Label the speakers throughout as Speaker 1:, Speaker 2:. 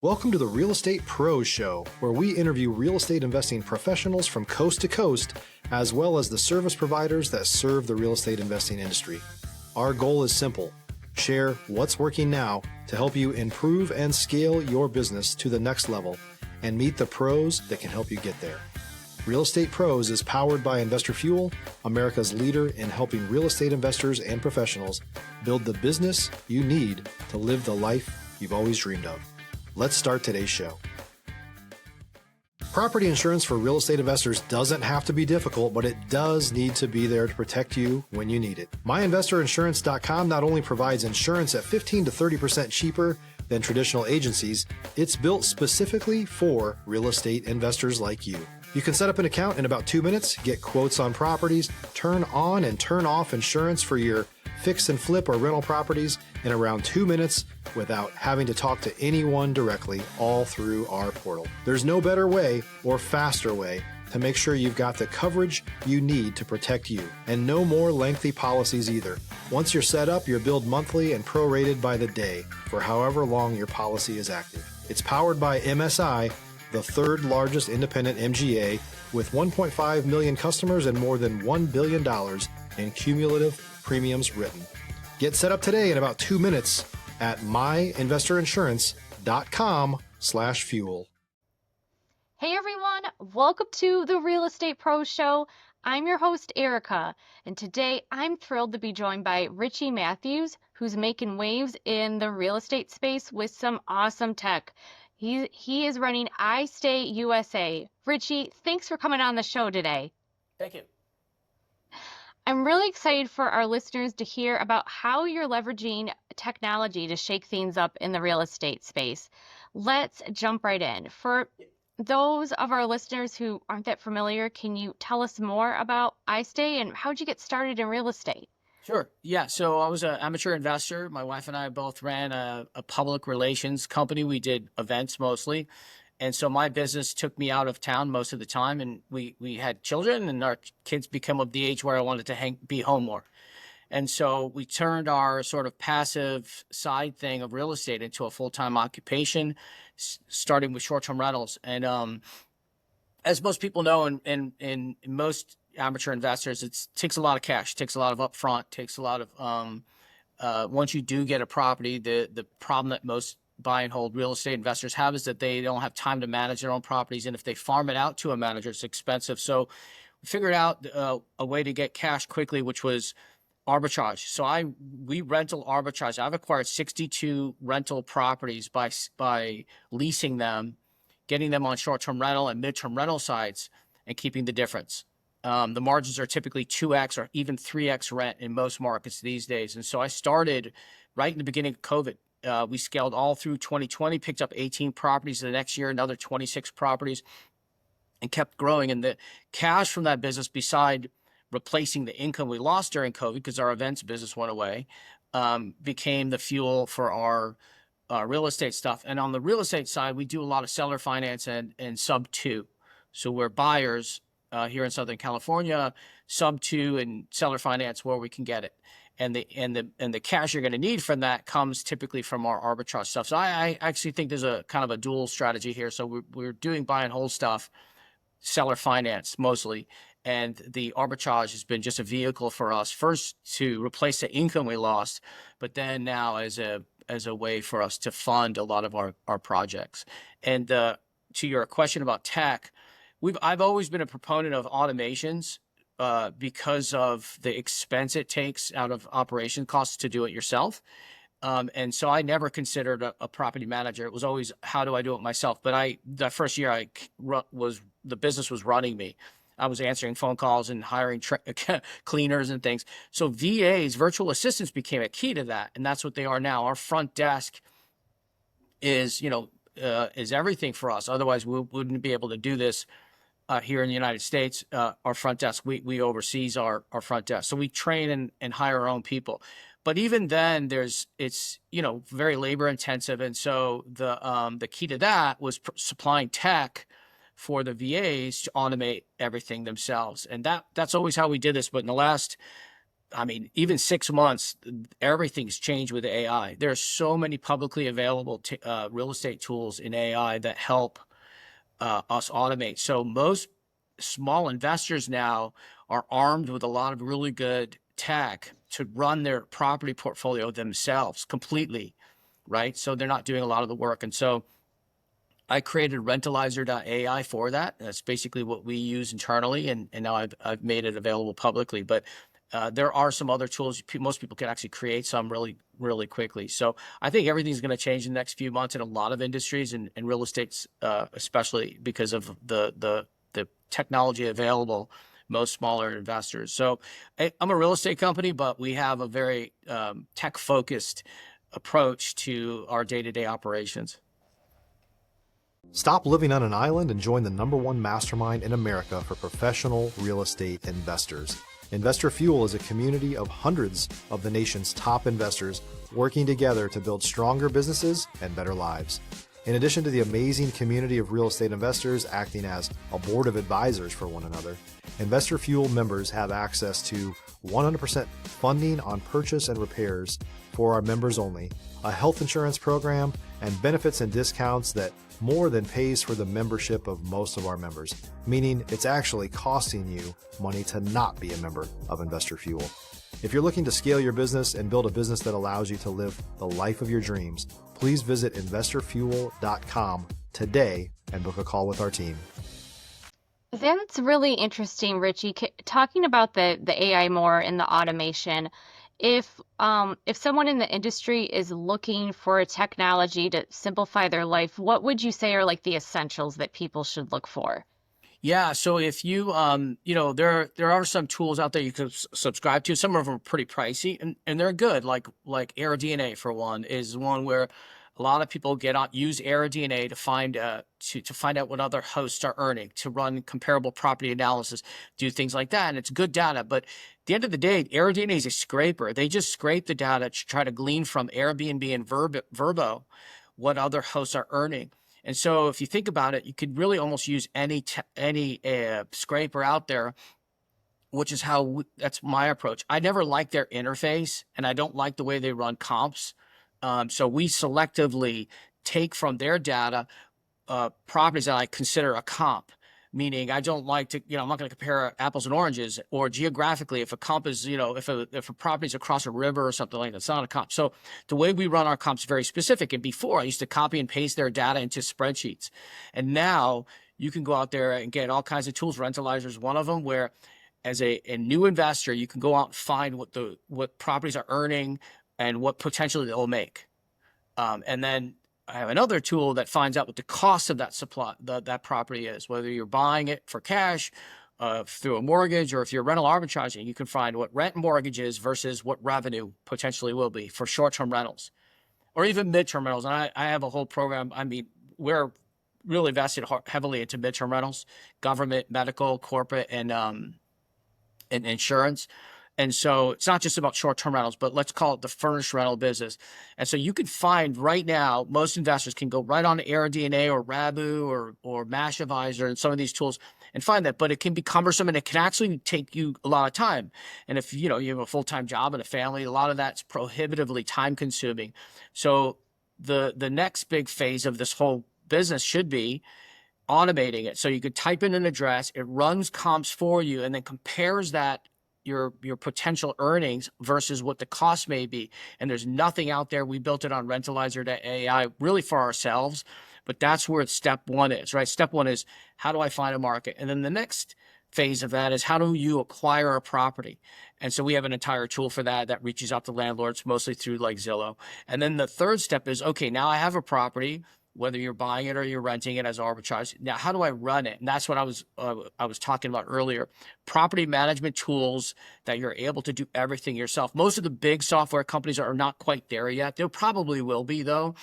Speaker 1: Welcome to the Real Estate Pros Show, where we interview real estate investing professionals from coast to coast, as well as the service providers that serve the real estate investing industry. Our goal is simple: share what's working now to help you improve and scale your business to the next level and meet the pros that can help you get there. Real Estate Pros is powered by Investor Fuel, America's leader in helping real estate investors and professionals build the business you need to live the life you've always dreamed of. Let's start today's show. Property insurance for real estate investors doesn't have to be difficult, but it does need to be there to protect you when you need it. MyInvestorInsurance.com not only provides insurance at 15 to 30% cheaper than traditional agencies, it's built specifically for real estate investors like you. You can set up an account in about 2 minutes, get quotes on properties, turn on and turn off insurance for your fix and flip or rental properties in around 2 minutes without having to talk to anyone directly, all through our portal. There's no better way or faster way to make sure you've got the coverage you need to protect you, and no more lengthy policies either. Once you're set up, you're billed monthly and prorated by the day for however long your policy is active. It's powered by MSI, the third largest independent MGA, with 1.5 million customers and more than $1 billion in cumulative premiums written. Get set up today in about 2 minutes at myinvestorinsurance.com/fuel.
Speaker 2: Hey everyone, welcome to the Real Estate Pros Show. I'm your host, Erika, and today I'm thrilled to be joined by Richie Matthews, who's making waves in the real estate space with some awesome tech. He is running iStayUSA. Richie, thanks for coming on the show today.
Speaker 3: Thank you.
Speaker 2: I'm really excited for our listeners to hear about how you're leveraging technology to shake things up in the real estate space. Let's jump right in. For those of our listeners who aren't that familiar, can you tell us more about iStay and how'd you get started in real estate?
Speaker 3: Sure. Yeah. So I was an amateur investor. My wife and I both ran a public relations company. We did events mostly. And so my business took me out of town most of the time, and we had children, and our kids became of the age where I wanted to be home more. And so we turned our sort of passive side thing of real estate into a full-time occupation, starting with short-term rentals. And as most people know, and most amateur investors, it takes a lot of cash, takes a lot of upfront, takes a lot of once you do get a property, the problem that most buy and hold real estate investors have is that they don't have time to manage their own properties. And if they farm it out to a manager, it's expensive. So we figured out a way to get cash quickly, which was arbitrage. So we rental arbitrage. I've acquired 62 rental properties by leasing them, getting them on short-term rental and mid-term rental sites, and keeping the difference. The margins are typically 2x or even 3x rent in most markets these days. And so I started right in the beginning of COVID. We scaled all through 2020, picked up 18 properties the next year, another 26 properties, and kept growing. And the cash from that business, beside replacing the income we lost during COVID because our events business went away, became the fuel for our real estate stuff. And on the real estate side, we do a lot of seller finance and sub 2. So we're buyers here in Southern California, sub 2 and seller finance where we can get it. And the cash you're going to need from that comes typically from our arbitrage stuff. So I actually think there's a kind of a dual strategy here. So we're doing buy and hold stuff, seller finance mostly, and the arbitrage has been just a vehicle for us, first to replace the income we lost, but then now as a way for us to fund a lot of our projects. And to your question about tech, I've always been a proponent of automations. Because of the expense it takes out of operation costs to do it yourself. And so I never considered a property manager. It was always, how do I do it myself? But the first year the business was running me. I was answering phone calls and hiring cleaners and things. So VAs, virtual assistants, became a key to that. And that's what they are now. Our front desk is everything for us. Otherwise, we wouldn't be able to do this. Here in the United States, our front desk, we oversees our front desk. So we train and hire our own people. But even then it's very labor intensive. And so the key to that was supplying tech for the VAs to automate everything themselves. And that's always how we did this. But in the last I mean, even 6 months, everything's changed with AI. There are so many publicly available real estate tools in AI that help us automate. So most small investors now are armed with a lot of really good tech to run their property portfolio themselves completely, right? So they're not doing a lot of the work. And so I created Rentalizer.ai for that. That's basically what we use internally, and now I've made it available publicly. But there are some other tools. Most people can actually create some really quickly. So I think everything's going to change in the next few months in a lot of industries, and real estate's especially because of the technology available most smaller investors. So I'm a real estate company, but we have a very tech-focused approach to our day-to-day operations.
Speaker 1: Stop living on an island and join the #1 mastermind in America for professional real estate investors. Investor Fuel is a community of hundreds of the nation's top investors working together to build stronger businesses and better lives. In addition to the amazing community of real estate investors acting as a board of advisors for one another, Investor Fuel members have access to 100% funding on purchase and repairs for our members only, a health insurance program, and benefits and discounts that more than pays for the membership of most of our members, meaning it's actually costing you money to not be a member of Investor Fuel. If you're looking to scale your business and build a business that allows you to live the life of your dreams, please visit investorfuel.com today and book a call with our team.
Speaker 2: That's really interesting, Richie. Talking about the AI more and the automation. If someone in the industry is looking for a technology to simplify their life, what would you say are like the essentials that people should look for?
Speaker 3: Yeah, so if you there are some tools out there you can subscribe to. Some of them are pretty pricey, and they're good. Like AirDNA for one is one where a lot of people use AirDNA to find out what other hosts are earning, to run comparable property analysis, do things like that, and it's good data. But at the end of the day, AirDNA is a scraper. They just scrape the data to try to glean from Airbnb and Vrbo what other hosts are earning. And so if you think about it, you could really almost use any scraper out there, which is that's my approach. I never liked their interface, and I don't like the way they run comps. So we selectively take from their data properties that I consider a comp, meaning I don't like to, I'm not going to compare apples and oranges, or geographically, if a comp is, if a property is across a river or something like that, it's not a comp. So the way we run our comps is very specific. And before, I used to copy and paste their data into spreadsheets. And now you can go out there and get all kinds of tools. Rentalizer is one of them, where as a new investor, you can go out and find what properties are earning and what potentially they'll make. And then I have another tool that finds out what the cost of that property is, whether you're buying it for cash, through a mortgage, or if you're rental arbitraging, you can find what rent mortgage is versus what revenue potentially will be for short-term rentals, or even midterm rentals. And I have a whole program. I mean, we're really invested heavily into midterm rentals, government, medical, corporate, and insurance. And so it's not just about short-term rentals, but let's call it the furnished rental business. And so you can find right now, most investors can go right on to AirDNA or Rabu or Mashavisor and some of these tools and find that, but it can be cumbersome, and it can actually take you a lot of time. And if you have a full-time job and a family, a lot of that's prohibitively time-consuming. So the next big phase of this whole business should be automating it. So you could type in an address, it runs comps for you, and then compares that your potential earnings versus what the cost may be. And there's nothing out there. We built it on Rentalizer.ai really for ourselves, but that's where step one is, right? Step one is, how do I find a market? And then the next phase of that is, how do you acquire a property? And so we have an entire tool for that reaches out to landlords, mostly through like Zillow. And then the third step is, okay, now I have a property, whether you're buying it or you're renting it as arbitrage. Now, how do I run it? And that's what I was talking about earlier. Property management tools that you're able to do everything yourself. Most of the big software companies are not quite there yet. They probably will be, though,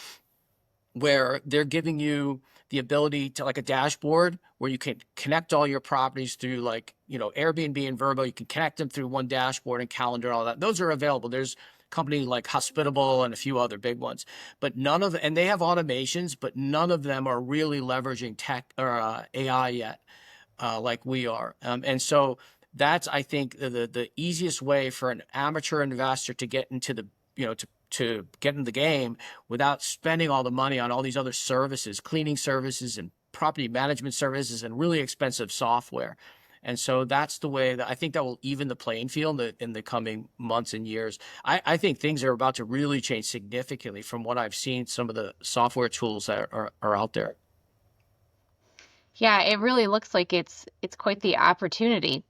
Speaker 3: where they're giving you the ability to, like, a dashboard where you can connect all your properties through, like, Airbnb and Vrbo. You can connect them through one dashboard and calendar, all that. Those are available. There's company like Hospitable and a few other big ones, but and they have automations, but none of them are really leveraging tech or AI yet, like we are. And so that's, I think, the easiest way for an amateur investor to get into the, to get in the game without spending all the money on all these other services, cleaning services and property management services and really expensive software. And so that's the way that I think that will even the playing field in the coming months and years. I think things are about to really change significantly from what I've seen, some of the software tools that are out there.
Speaker 2: Yeah, it really looks like it's quite the opportunity.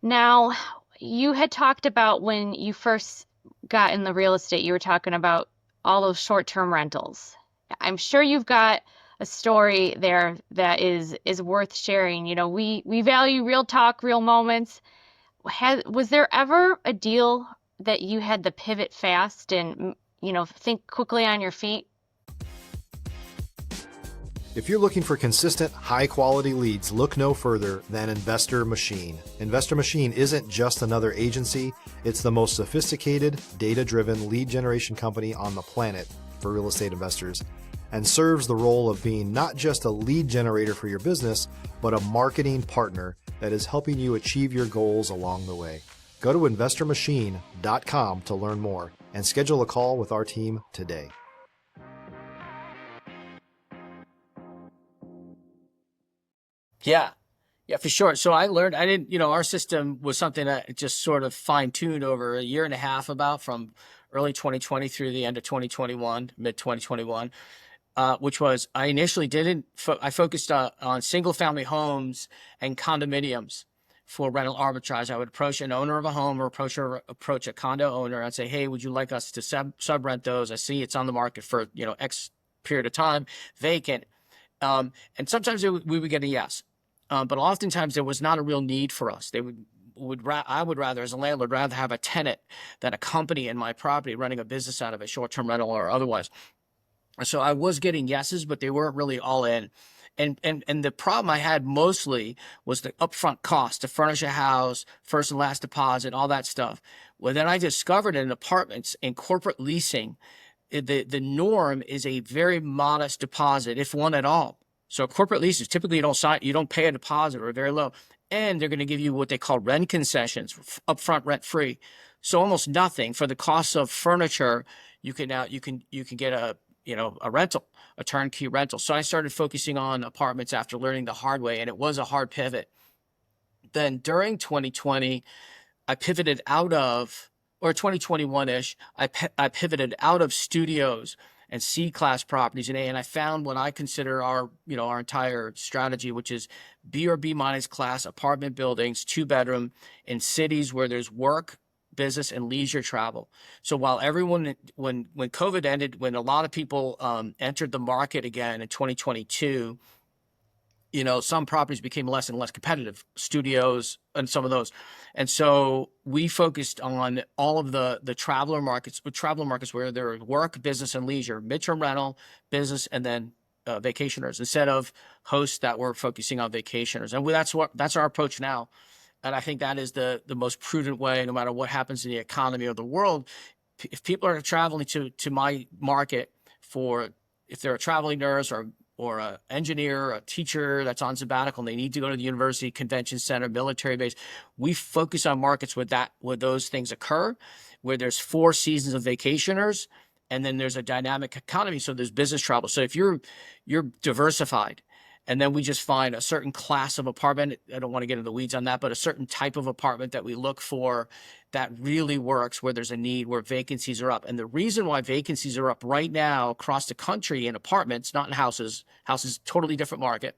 Speaker 2: Now, you had talked about when you first got in the real estate, you were talking about all those short-term rentals. I'm sure you've got a story there that is worth sharing. You know, we value real talk, real moments. Was there ever a deal that you had to pivot fast and, think quickly on your feet?
Speaker 1: If you're looking for consistent, high-quality leads, look no further than Investor Machine. Investor Machine isn't just another agency, it's the most sophisticated, data-driven lead generation company on the planet for real estate investors, and serves the role of being not just a lead generator for your business, but a marketing partner that is helping you achieve your goals along the way. Go to investormachine.com to learn more and schedule a call with our team today.
Speaker 3: Yeah, for sure. So I learned, our system was something that just sort of fine-tuned over a year and a half, about from early 2020 through the end of 2021, mid 2021, which was, I initially I focused on single-family homes and condominiums for rental arbitrage. I would approach an owner of a home or approach a condo owner. I'd say, hey, would you like us to sub-rent those? I see it's on the market for, X period of time, vacant. And sometimes we would get a yes. But oftentimes there was not a real need for us. I would rather, as a landlord, rather have a tenant than a company in my property running a business out of a short-term rental or otherwise. So I was getting yeses, but they weren't really all in. And the problem I had mostly was the upfront cost to furnish a house, first and last deposit, all that stuff. Well, then I discovered in apartments, in corporate leasing, the norm is a very modest deposit, if one at all. So corporate leases, typically you don't pay a deposit or very low, and they're going to give you what they call rent concessions, upfront rent free. So almost nothing for the cost of furniture. You can get a rental, a turnkey rental. So I started focusing on apartments after learning the hard way, and it was a hard pivot. Then during 2020, I pivoted out of, or 2021-ish, I pivoted out of studios and C-class properties in A, and I found what I consider our entire strategy, which is B or B minus class apartment buildings, 2-bedroom in cities where there's work, business, and leisure travel. So while everyone, when COVID ended, when a lot of people entered the market again in 2022, some properties became less and less competitive, studios and some of those. And so we focused on all of the traveler markets where there are work, business, and leisure, midterm rental, business, and then vacationers, instead of hosts that were focusing on vacationers. And that's our approach now. And I think that is the most prudent way, no matter what happens in the economy or the world. If people are traveling to my market if they're a traveling nurse or an engineer, a teacher that's on sabbatical, and they need to go to the university, convention center, military base, we focus on markets where those things occur, where there's 4 seasons of vacationers, and then there's a dynamic economy, so there's business travel. So if you're diversified, and then we just find a certain class of apartment, I don't want to get into the weeds on that, but a certain type of apartment that we look for that really works, where there's a need, where vacancies are up. And the reason why vacancies are up right now across the country in apartments, not in houses, totally different market,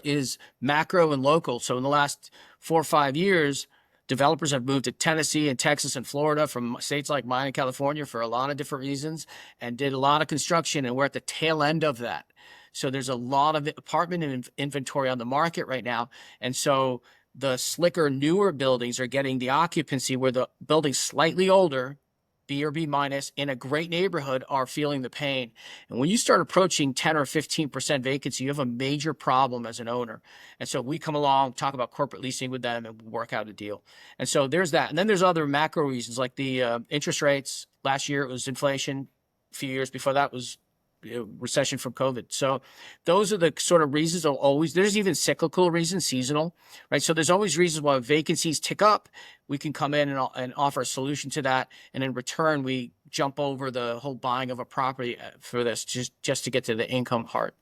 Speaker 3: is macro and local. So in the last 4 or 5 years, developers have moved to Tennessee and Texas and Florida from states like mine and California for a lot of different reasons, and did a lot of construction, and we're at the tail end of that. So there's a lot of apartment inventory on the market right now. And so the slicker, newer buildings are getting the occupancy, where the buildings slightly older, B or B minus, in a great neighborhood, are feeling the pain. And when you start approaching 10 or 15% vacancy, you have a major problem as an owner. And so we come along, talk about corporate leasing with them, and work out a deal. And so there's that. And then there's other macro reasons, like the interest rates. Last year it was inflation. A few years before that was recession from COVID. So those are the sort of reasons. There's even cyclical reasons, seasonal, right? So there's always reasons why vacancies tick up. We can come in and offer a solution to that. And in return, we jump over the whole buying of a property for this, just to get to the income part.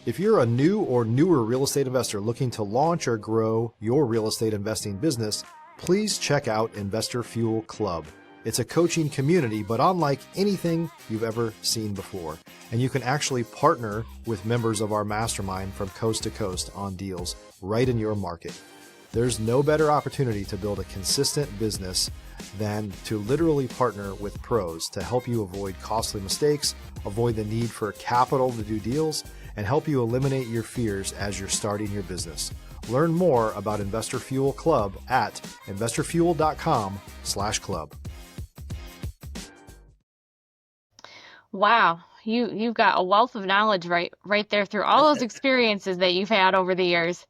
Speaker 1: If you're a new or newer real estate investor looking to launch or grow your real estate investing business, please check out Investor Fuel Club. It's a coaching community, but unlike anything you've ever seen before. And you can actually partner with members of our mastermind from coast to coast on deals right in your market. There's no better opportunity to build a consistent business than to literally partner with pros to help you avoid costly mistakes, avoid the need for capital to do deals, and help you eliminate your fears as you're starting your business. Learn more about Investor Fuel Club at investorfuel.com/club.
Speaker 2: Wow, you've got a wealth of knowledge right there through all those experiences that you've had over the years.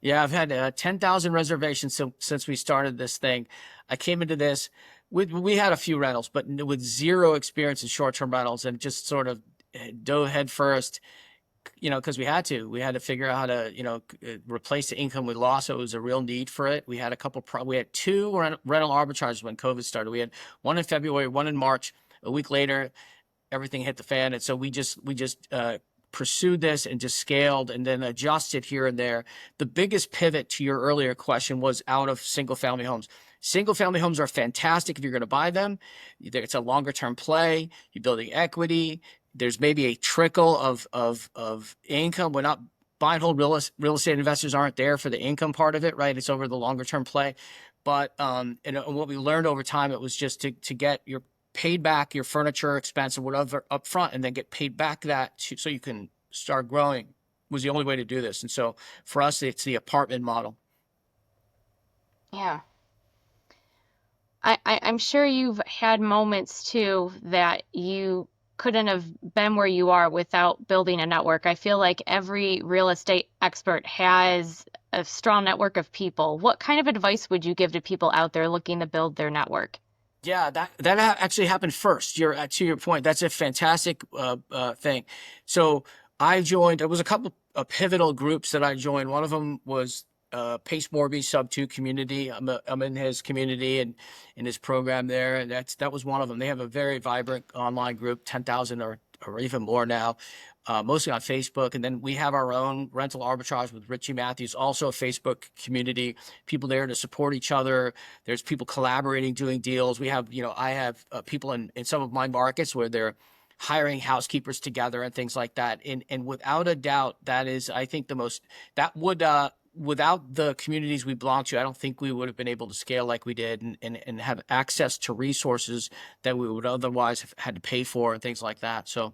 Speaker 3: Yeah, I've had 10,000 reservations since we started this thing. I came into this we had a few rentals, but with zero experience in short-term rentals, and just sort of dove head first, because we had to figure out how to, replace the income we lost. So it was a real need for it. We had we had two rental arbitrages when COVID started. We had one in February, one in March. A week later, everything hit the fan. And so we just pursued this and just scaled and then adjusted here and there. The biggest pivot to your earlier question was out of single family homes. Single family homes are fantastic if you're going to buy them. It's a longer term play. You're building equity. There's maybe a trickle of income. We're not buy and hold real estate investors aren't there for the income part of it, right? It's over the longer term play. But and what we learned over time, it was just to get your paid back your furniture expense or whatever up front, and then get paid back that so you can start growing, was the only way to do this. And so for us, it's the apartment model.
Speaker 2: Yeah. I'm sure you've had moments too that you couldn't have been where you are without building a network. I feel like every real estate expert has a strong network of people. What kind of advice would you give to people out there looking to build their network?
Speaker 3: Yeah, that actually happened first. To your point, that's a fantastic thing. So I joined. There was a couple of pivotal groups that I joined. One of them was Pace Morby Sub 2 community. I'm in his community and in his program there, and that was one of them. They have a very vibrant online group, 10,000 or even more now, mostly on Facebook. And then we have our own rental arbitrage with Richie Matthews, also a Facebook community, people there to support each other. There's people collaborating, doing deals. We have, I have people in some of my markets where they're hiring housekeepers together and things like that. And without a doubt, that is, I think, without the communities we belong to, I don't think we would have been able to scale like we did and have access to resources that we would otherwise have had to pay for and things like that. So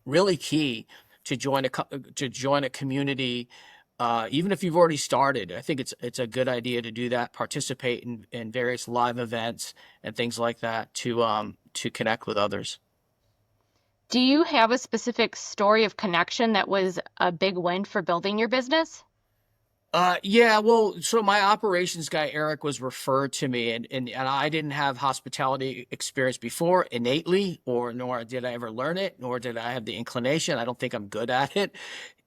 Speaker 3: really key to join a community, even if you've already started. I think it's a good idea to do that, participate in various live events and things like that to connect with others.
Speaker 2: Do you have a specific story of connection that was a big win for building your business?
Speaker 3: Yeah, well, so my operations guy, Eric, was referred to me, and I didn't have hospitality experience before innately, nor did I ever learn it, nor did I have the inclination. I don't think I'm good at it.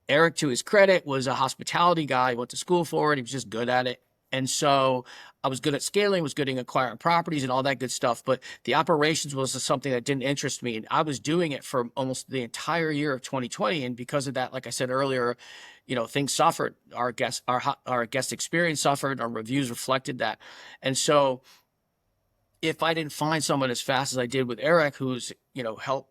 Speaker 3: Eric, to his credit, was a hospitality guy. He went to school for it. He was just good at it. And so I was good at scaling, was good at acquiring properties and all that good stuff. But the operations was something that didn't interest me. And I was doing it for almost the entire year of 2020. And because of that, like I said earlier, things suffered. Our guest experience suffered. Our reviews reflected that. And so if I didn't find someone as fast as I did with Eric, who's,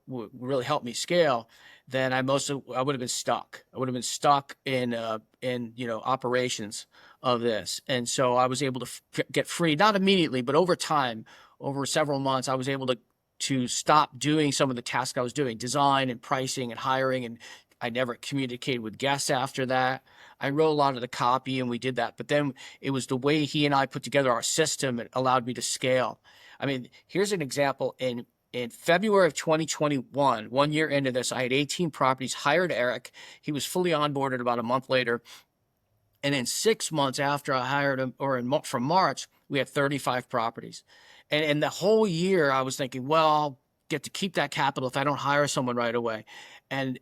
Speaker 3: really helped me scale, then I would have been stuck. I would have been stuck in operations of this. And so I was able to get free, not immediately, but over time, over several months, I was able to stop doing some of the tasks I was doing, design and pricing and hiring. And I never communicated with guests after that. I wrote a lot of the copy and we did that. But then it was the way he and I put together our system that allowed me to scale. I mean, here's an example. In February of 2021, 1 year into this, I had 18 properties, hired Eric. He was fully onboarded about a month later. And in 6 months after I hired him, from March, we had 35 properties. And the whole year I was thinking, well, get to keep that capital if I don't hire someone right away. And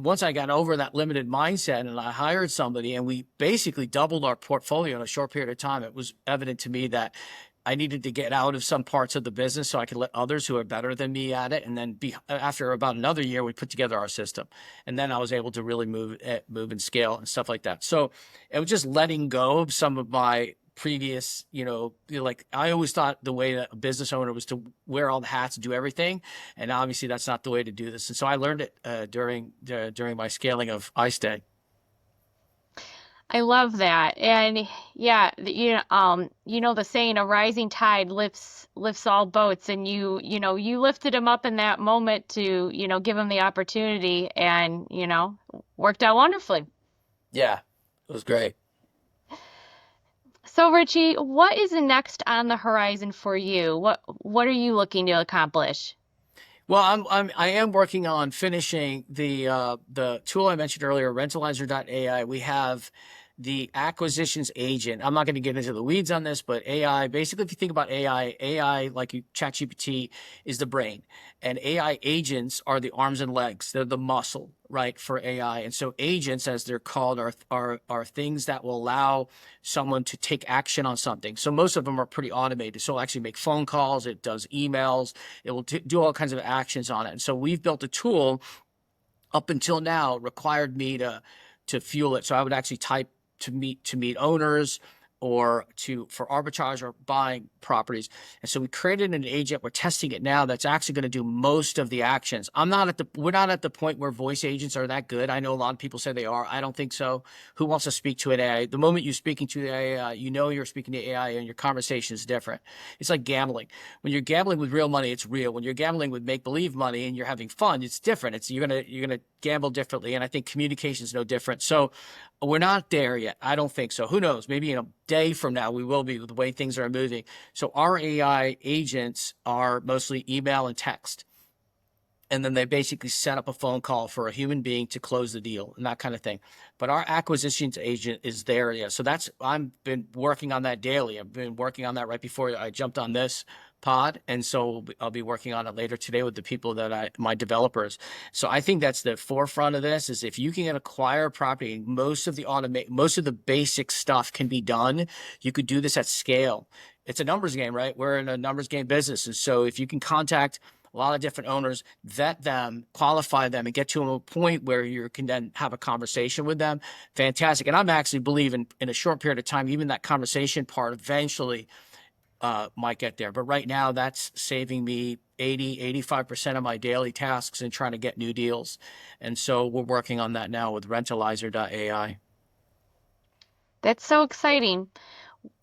Speaker 3: once I got over that limited mindset and I hired somebody and we basically doubled our portfolio in a short period of time, it was evident to me that I needed to get out of some parts of the business so I could let others who are better than me at it. And then after about another year, we put together our system. And then I was able to really move and scale and stuff like that. So it was just letting go of some of my previous, like I always thought the way that a business owner was to wear all the hats and do everything. And obviously that's not the way to do this. And so I learned it during my scaling of iStay.
Speaker 2: I love that. And yeah, the saying, a rising tide lifts all boats, and you lifted him up in that moment to, give him the opportunity, and, worked out wonderfully.
Speaker 3: Yeah, it was great.
Speaker 2: So Richie, what is next on the horizon for you? What are you looking to accomplish?
Speaker 3: Well, I am working on finishing the tool I mentioned earlier, Rentalizer.ai. We have the acquisitions agent. I'm not going to get into the weeds on this, but AI, basically, if you think about AI like ChatGPT is the brain, and AI agents are the arms and legs. They're the muscle, right, for AI. And so agents, as they're called, are things that will allow someone to take action on something. So most of them are pretty automated. So it'll actually make phone calls. It does emails. It will do all kinds of actions on it. And so we've built a tool up until now required me to fuel it. So I would actually type to meet owners or for arbitrage or buying properties. And so we created an agent. We're testing it now. That's actually going to do most of the actions. We're not at the point where voice agents are that good. I know a lot of people say they are. I don't think so. Who wants to speak to an AI? The moment you're speaking to the AI, you're speaking to AI and your conversation is different. It's like gambling. When you're gambling with real money, it's real. When you're gambling with make-believe money and you're having fun, it's different. You're gonna gamble differently. And I think communication is no different. So we're not there yet. I don't think so. Who knows? Maybe in a day from now, we will be with the way things are moving. So our AI agents are mostly email and text. And then they basically set up a phone call for a human being to close the deal and that kind of thing. But our acquisitions agent is there. Yeah. So I've been working on that daily. I've been working on that right before I jumped on this pod. And so I'll be working on it later today with the people my developers. So I think that's the forefront of this is if you can acquire property, most of the basic stuff can be done. You could do this at scale. It's a numbers game, right? We're in a numbers game business. And so if you can contact a lot of different owners, vet them, qualify them, and get to a point where you can then have a conversation with them, fantastic. And I'm actually believing in a short period of time, even that conversation part eventually might get there. But right now, that's saving me 85% of my daily tasks in trying to get new deals. And so we're working on that now with Rentalizer.ai.
Speaker 2: That's so exciting.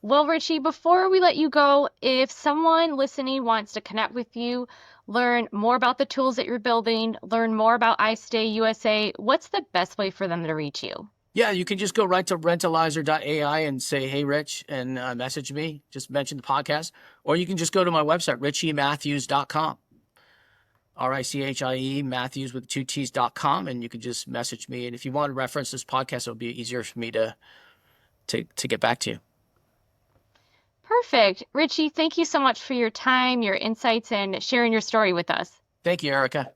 Speaker 2: Well, Richie, before we let you go, if someone listening wants to connect with you, learn more about the tools that you're building, learn more about iStayUSA, what's the best way for them to reach you?
Speaker 3: Yeah, you can just go right to Rentalizer.ai and say, hey, Rich, and message me. Just mention the podcast. Or you can just go to my website, RichieMatthews.com. RICHIE, Matthews with 2 T's.com, and you can just message me. And if you want to reference this podcast, it'll be easier for me to get back to you.
Speaker 2: Perfect. Richie, thank you so much for your time, your insights, and sharing your story with us.
Speaker 3: Thank you, Erika.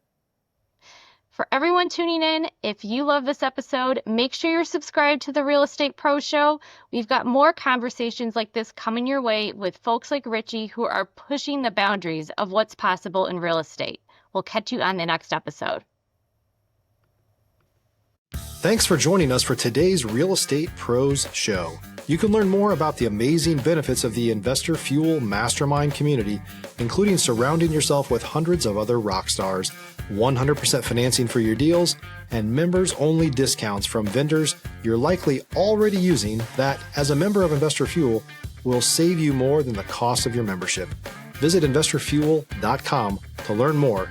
Speaker 2: For everyone tuning in, if you love this episode, make sure you're subscribed to the Real Estate Pro Show. We've got more conversations like this coming your way with folks like Richie who are pushing the boundaries of what's possible in real estate. We'll catch you on the next episode.
Speaker 1: Thanks for joining us for today's Real Estate Pros Show. You can learn more about the amazing benefits of the Investor Fuel Mastermind community, including surrounding yourself with hundreds of other rock stars, 100% financing for your deals, and members-only discounts from vendors you're likely already using that, as a member of Investor Fuel, will save you more than the cost of your membership. Visit investorfuel.com to learn more.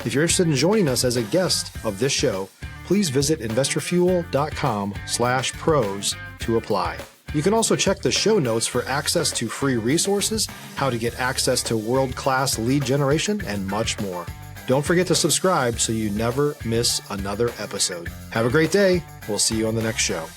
Speaker 1: If you're interested in joining us as a guest of this show, please visit investorfuel.com/pros to apply. You can also check the show notes for access to free resources, how to get access to world-class lead generation, and much more. Don't forget to subscribe so you never miss another episode. Have a great day. We'll see you on the next show.